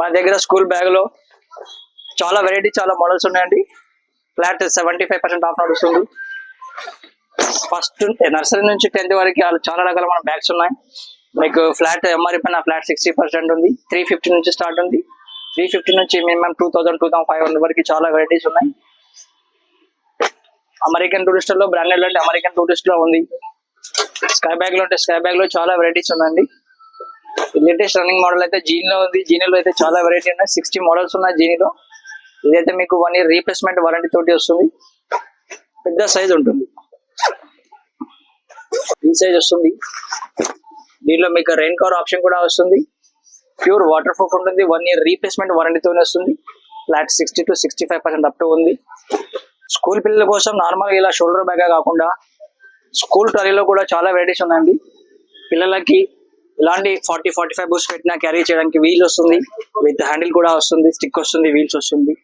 మన దగ్గర school bag లో చాలా వెరైటీ, చాలా మోడల్స్ ఉన్నాయండి. ఫ్లాట్ 75% ఆఫ్ నడుస్తుంది. ఫస్ట్ నర్సరీ నుంచి 10th వరకు చాలా రకాల మన బ్యాగ్స్ ఉన్నాయి. మీకు ఫ్లాట్ ఎంఆర్పీ పైన ఫ్లాట్ 60% ఉంది. 350 నుంచి స్టార్ట్ ఉంది. 350 నుంచి మినిమం 2000, 2500 వరకు చాలా వెరైటీస్ ఉన్నాయి. అమెరికన్ టూరిస్ట్ లో బ్రాండెడ్ అంటే అమెరికన్ టూరిస్ట్ లో ఉంది. స్కై బ్యాగ్ లో అంటే స్కై బ్యాగ్ లో చాలా వెరైటీస్ ఉన్నాయండి. లేటెస్ట్ రన్నింగ్ మోడల్ అయితే జీనీలో ఉంది. జీనీలో అయితే చాలా వెరైటీ ఉన్నాయి. 60 మోడల్స్ ఉన్నాయి జీనీలో. ఇదైతే మీకు 1 year రీప్లేస్మెంట్ వారంటీ తోటి వస్తుంది. పెద్ద సైజ్ ఉంటుంది. ఈ సైజ్ వస్తుంది. దీనిలో మీకు రెయిన్ కవర్ ఆప్షన్ కూడా వస్తుంది. ప్యూర్ వాటర్ ప్రూఫ్ ఉంటుంది. 1 year రీప్లేస్మెంట్ వారంటీతో వస్తుంది. ఫ్లాట్ 60 to 65% అప్ టు ఉంది. స్కూల్ పిల్లల కోసం నార్మల్గా ఇలా షోల్డర్ బ్యాగ్ కాకుండా స్కూల్ ట్రాలీలో కూడా చాలా వెరైటీస్ ఉన్నాయండి. పిల్లలకి ఇలాంటి 40-45 బుక్స్ పెట్టినా క్యారీ చేయడానికి వీల్ వస్తుంది. విత్ హ్యాండిల్ కూడా వస్తుంది. స్టిక్ వస్తుంది, వీల్స్ వస్తుంది.